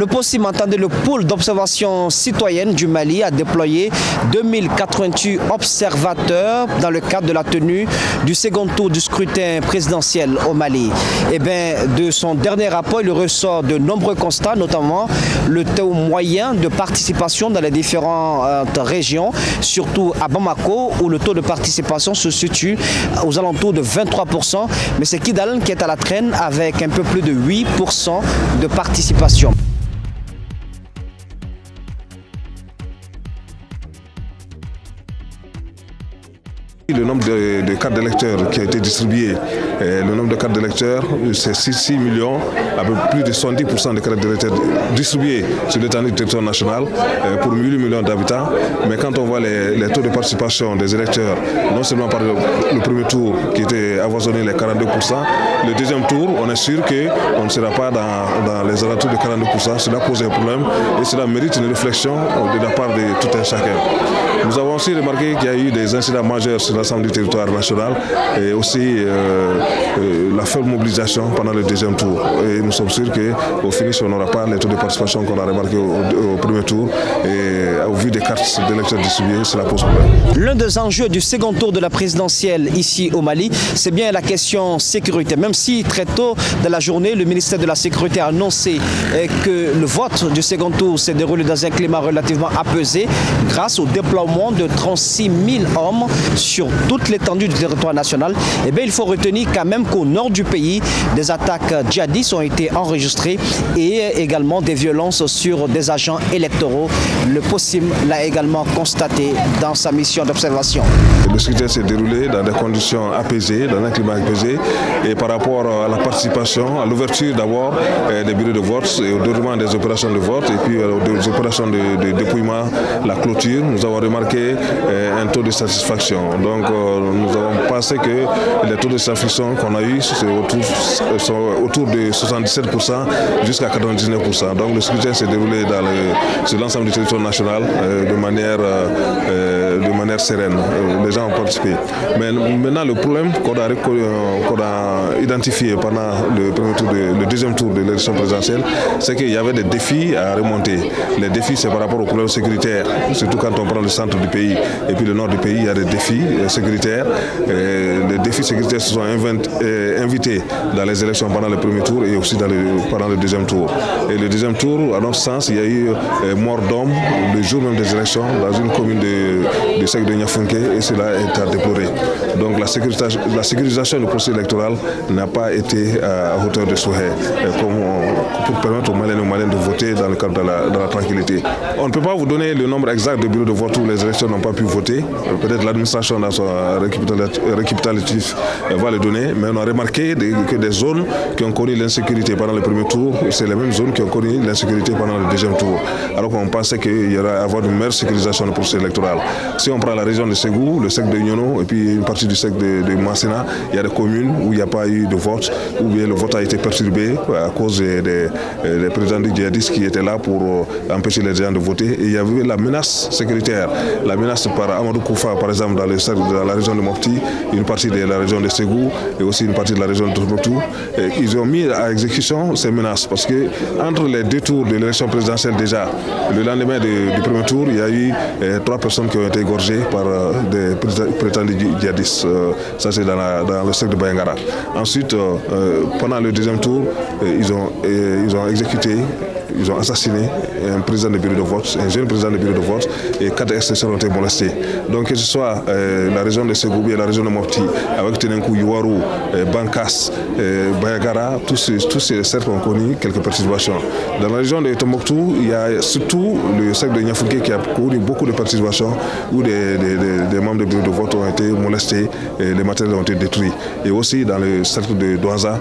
Le POSIM, entendez, le pôle d'observation citoyenne du Mali a déployé 2088 observateurs dans le cadre de la tenue du second tour du scrutin présidentiel au Mali. Et bien, de son dernier rapport, il ressort de nombreux constats, notamment le taux moyen de participation dans les différentes régions, surtout à Bamako, où le taux de participation se situe aux alentours de 23%, mais c'est Kidal qui est à la traîne avec un peu plus de 8% de participation. Le nombre de cartes d'électeurs qui a été distribué, le nombre de cartes d'électeurs, c'est 6 millions, à peu plus de 70% de cartes d'électeurs distribuées sur l'étendue du territoire national pour 8 millions d'habitants. Mais quand on voit les taux de participation des électeurs, non seulement par le premier tour qui était avoisonné les 42%, le deuxième tour, on est sûr qu'on ne sera pas dans les alentours de 42%. Cela pose un problème et cela mérite une réflexion de la part de tout un chacun. Nous avons aussi remarqué qu'il y a eu des incidents majeurs sur l'ensemble du territoire national et aussi la faible mobilisation pendant le deuxième tour. Et nous sommes sûrs qu'au finish, on n'aura pas les taux de participation qu'on a remarqué au premier tour. Et au vu des cartes d'électeurs distribuées, cela pose problème. L'un des enjeux du second tour de la présidentielle ici au Mali, c'est bien la question sécurité. Même si très tôt dans la journée, le ministère de la Sécurité a annoncé que le vote du second tour s'est déroulé dans un climat relativement apaisé grâce au déploiement de 36 000 hommes sur toute l'étendue du territoire national, eh bien, il faut retenir quand même qu'au nord du pays, des attaques djihadistes ont été enregistrées et également des violences sur des agents électoraux. Le POSIM l'a également constaté dans sa mission d'observation. Le scrutin s'est déroulé dans des conditions apaisées, dans un climat apaisé, et par rapport à la participation, à l'ouverture d'abord des bureaux de vote et au déroulement des opérations de vote et puis aux opérations de dépouillement, la clôture, nous avons remarqué un taux de satisfaction. Donc nous avons pensé que les taux de satisfaction qu'on a eu sont autour de 77% jusqu'à 99%. Donc le scrutin s'est déroulé sur l'ensemble du territoire national de manière sereine. Les gens ont participé. Mais maintenant le problème qu'on a identifié pendant le deuxième tour de l'élection présidentielle, c'est qu'il y avait des défis à remonter. Les défis, c'est par rapport aux problèmes sécuritaires, surtout quand on prend le centre du pays et puis le nord du pays, il y a des défis sécuritaires. Les défis sécuritaires se sont invités dans les élections pendant le premier tour et aussi pendant le deuxième tour. Et le deuxième tour, à notre sens, il y a eu mort d'hommes le jour même des élections dans une commune de Sec de Niafunke et cela est à déplorer. Donc la sécurisation du processus électoral n'a pas été à hauteur de souhait pour permettre aux Maliens de voter dans le cadre de la tranquillité. On ne peut pas vous donner le nombre exact de bureaux de vote où les électeurs n'ont pas pu voter. Peut-être l'administration dans son récapitulatif va le donner, mais on a remarqué que des zones qui ont connu l'insécurité pendant le premier tour, c'est les mêmes zones qui ont connu l'insécurité pendant le deuxième tour. Alors qu'on pensait qu'il y aurait à avoir une meilleure sécurisation du processus électoral. Si on prend la région de Ségou, le SEC de Nyono et puis une partie du SEC de Massena, il y a des communes où il n'y a pas eu de vote, où bien le vote a été perturbé à cause des présidents djihadistes qui étaient là pour empêcher les gens de voter. Et il y avait la menace sécuritaire, la menace par Amadou Koufa, par exemple, dans la région de Mopti, une partie de la région de Ségou et aussi une partie de la région de Tombouctou. Ils ont mis à exécution ces menaces parce que entre les deux tours de l'élection présidentielle déjà, le lendemain du premier tour, il y a eu 3 personnes qui ont été égorgées par des prétendus djihadistes. Ça c'est dans le secteur de Bayangara. Ensuite, pendant le deuxième tour, ils ont exécuté, ils ont assassiné un président de bureau de vote, un jeune président de bureau de vote, et 4 extracteurs ont été molestés. Donc que ce soit la région de Ségou et la région de Mopti, avec Tenenkou, Yuwaru, Bankas, Bayagara, tous ces cercles ont connu quelques perturbations. Dans la région de Tombouctou, il y a surtout le cercle de Niafunke qui a connu beaucoup de perturbations où des membres de bureau de vote ont été molestés et les matériels ont été détruits. Et aussi dans le cercle de Douaza,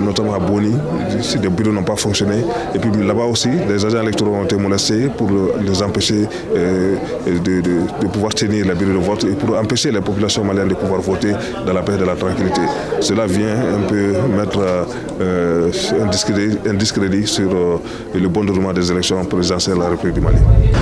notamment à Boni, si les bureaux n'ont pas fonctionné. Et puis là-bas aussi, les agents électoraux ont été molestés pour les empêcher de pouvoir tenir les bureaux de vote et pour empêcher les populations maliennes de pouvoir voter dans la paix et de la tranquillité. Cela vient un peu mettre un discrédit sur le bon déroulement des élections présidentielles de la République du Mali.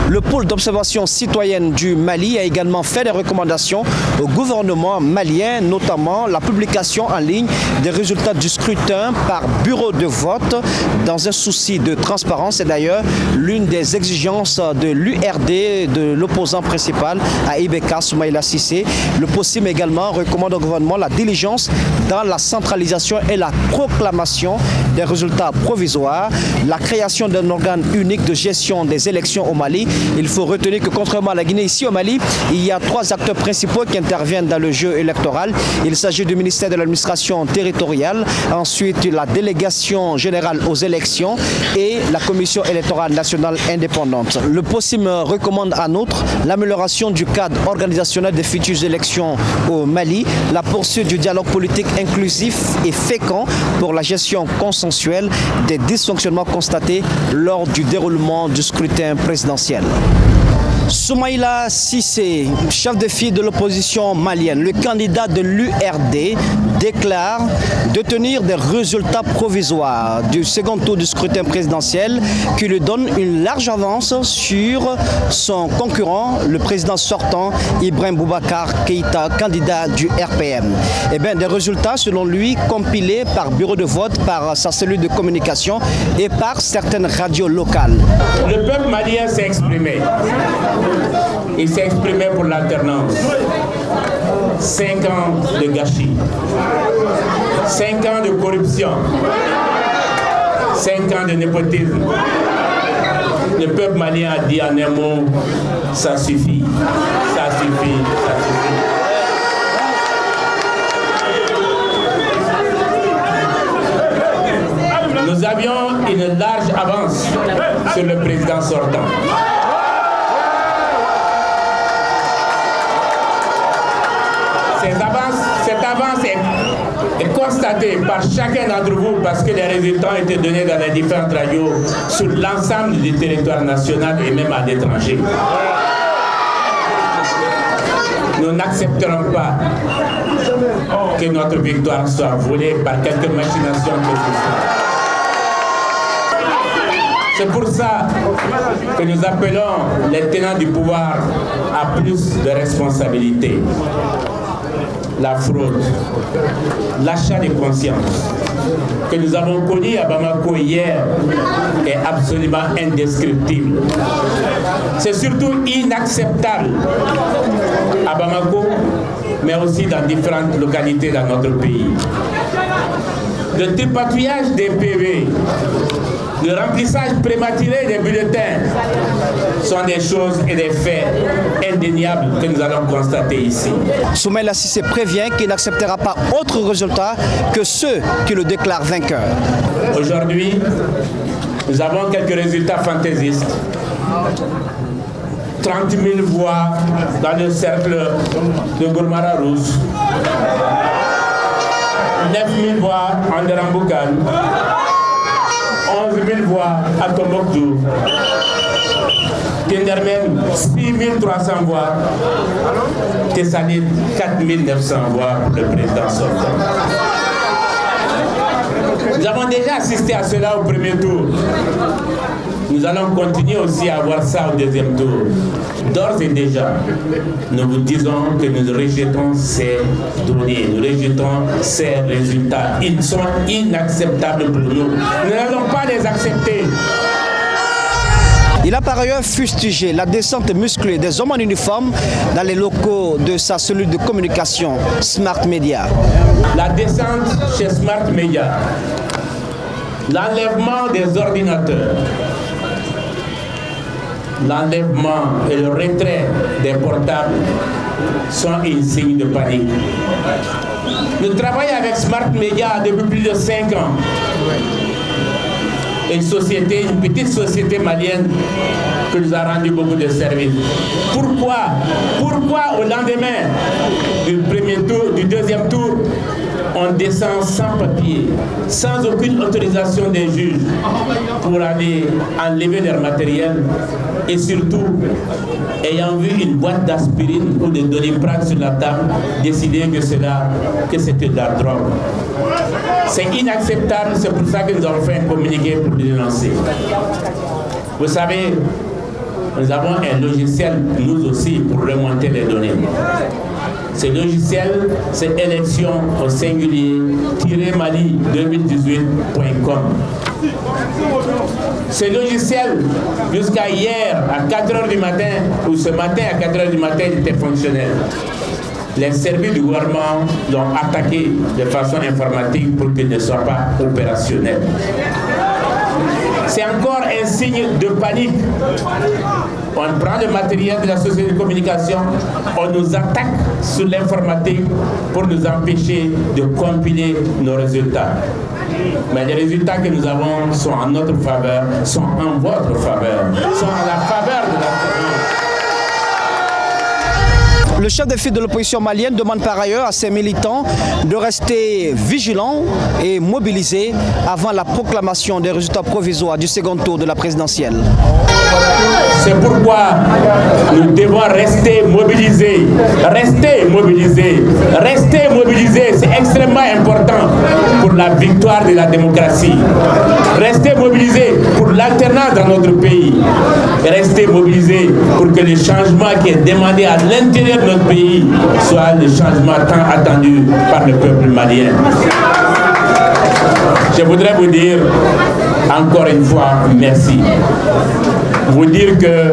Le pôle d'observation citoyenne du Mali Mali a également fait des recommandations au gouvernement malien, notamment la publication en ligne des résultats du scrutin par bureau de vote dans un souci de transparence. C'est d'ailleurs l'une des exigences de l'URD, de l'opposant principal à Ibeka, Soumaïla Cissé. Le POSIM également recommande au gouvernement la diligence dans la centralisation et la proclamation des résultats provisoires, la création d'un organe unique de gestion des élections au Mali. Il faut retenir que contrairement à la Guinée, ici au Mali, il y a 3 acteurs principaux qui interviennent dans le jeu électoral. Il s'agit du ministère de l'administration territoriale, ensuite la délégation générale aux élections et la commission électorale nationale indépendante. Le POSIM recommande en outre l'amélioration du cadre organisationnel des futures élections au Mali, la poursuite du dialogue politique inclusif et fécond pour la gestion consensuelle des dysfonctionnements constatés lors du déroulement du scrutin présidentiel. Soumaïla Cissé, chef de file de l'opposition malienne, le candidat de l'URD, déclare détenir des résultats provisoires du second tour du scrutin présidentiel qui lui donne une large avance sur son concurrent, le président sortant Ibrahim Boubacar Keïta, candidat du RPM. Eh bien, des résultats, selon lui, compilés par bureau de vote, par sa cellule de communication et par certaines radios locales. Le peuple malien s'est exprimé. Il s'est exprimé pour l'alternance. 5 ans de gâchis, 5 ans de corruption, 5 ans de népotisme. Le peuple malien a dit en un mot, ça suffit, ça suffit, ça suffit. Nous avions une large avance sur le président sortant. Cette avance est constatée par chacun d'entre vous parce que les résultats ont été donnés dans les différentes radios sur l'ensemble du territoire national et même à l'étranger. Nous n'accepterons pas que notre victoire soit volée par quelques machinations que ce soit. C'est pour ça que nous appelons les tenants du pouvoir à plus de responsabilité. La fraude, l'achat de conscience que nous avons connu à Bamako hier est absolument indescriptible. C'est surtout inacceptable à Bamako, mais aussi dans différentes localités dans notre pays. Le tripatouillage des PV, le remplissage prématuré des bulletins sont des choses et des faits indéniables que nous allons constater ici. Soumaïla Cissé prévient qu'il n'acceptera pas autre résultat que ceux qui le déclarent vainqueur. Aujourd'hui, nous avons quelques résultats fantaisistes. 30 000 voix dans le cercle de Gourmara Rousse, 9 000 voix en Deramboukan, 11 000 voix à Tombouctou, Tendermen 6 300 voix, Tessaline 4 900 voix pour le président sortant. Nous avons déjà assisté à cela au premier tour. Nous allons continuer aussi à voir ça au deuxième tour. D'ores et déjà, nous vous disons que nous rejetons ces données, nous rejetons ces résultats. Ils sont inacceptables pour nous. Nous n'allons pas les accepter. Il a par ailleurs fustigé la descente musclée des hommes en uniforme dans les locaux de sa cellule de communication Smart Media. La descente chez Smart Media, l'enlèvement des ordinateurs, l'enlèvement et le retrait des portables sont un signe de panique. Nous travaillons avec Smart Media depuis plus de 5 ans. Une petite société malienne qui nous a rendu beaucoup de services. Pourquoi au lendemain du deuxième tour, on descend sans papier, sans aucune autorisation des juges pour aller enlever leur matériel et surtout, ayant vu une boîte d'aspirine ou de Doliprane sur la table, décider que c'était de la drogue. C'est inacceptable, c'est pour ça que nous avons fait un communiqué pour le dénoncer. Vous savez, nous avons un logiciel, nous aussi, pour remonter les données. Ce logiciel, c'est élection au singulier-mali2018.com. Ce logiciel, jusqu'à hier, à 4 h du matin, ou ce matin à 4 h du matin, il était fonctionnel. Les services du gouvernement l'ont attaqué de façon informatique pour qu'il ne soit pas opérationnel. C'est encore un signe de panique. On prend le matériel de la société de communication, on nous attaque sur l'informatique pour nous empêcher de compiler nos résultats. Mais les résultats que nous avons sont en notre faveur, sont en votre faveur, sont à la faveur de la famille. Le chef de file de l'opposition malienne demande par ailleurs à ses militants de rester vigilants et mobilisés avant la proclamation des résultats provisoires du second tour de la présidentielle. C'est pourquoi nous devons rester mobilisés, rester mobilisés, rester mobilisés. C'est extrêmement important pour la victoire de la démocratie. Rester mobilisés pour l'alternance dans notre pays. Rester mobilisés pour que le changement qui est demandé à l'intérieur de notre pays soit le changement tant attendu par le peuple malien. Je voudrais vous dire encore une fois merci. Vous dire que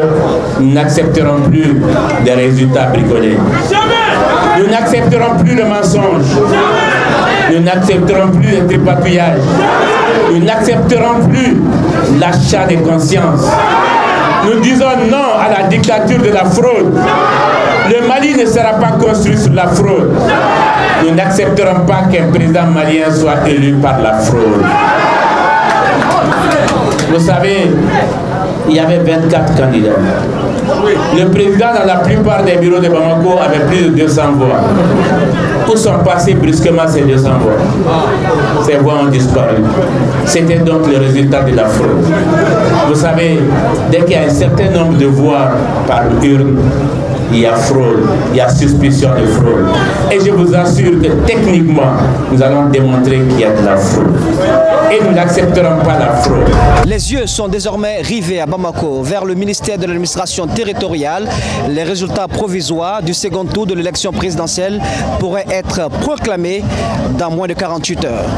nous n'accepterons plus des résultats bricolés. Nous n'accepterons plus le mensonge. Nous n'accepterons plus le tripatouillage. Nous n'accepterons plus l'achat des consciences. Nous disons non à la dictature de la fraude. Le Mali ne sera pas construit sur la fraude. Nous n'accepterons pas qu'un président malien soit élu par la fraude. Vous savez, il y avait 24 candidats. Le président, dans la plupart des bureaux de Bamako, avait plus de 200 voix. Où sont passés brusquement ces 200 voix? Ces voix ont disparu. C'était donc le résultat de la fraude. Vous savez, dès qu'il y a un certain nombre de voix par urne, il y a fraude, il y a suspicion de fraude. Et je vous assure que techniquement, nous allons démontrer qu'il y a de la fraude. Et nous n'accepterons pas la fraude. Les yeux sont désormais rivés à Bamako vers le ministère de l'administration territoriale. Les résultats provisoires du second tour de l'élection présidentielle pourraient être proclamés dans moins de 48 heures.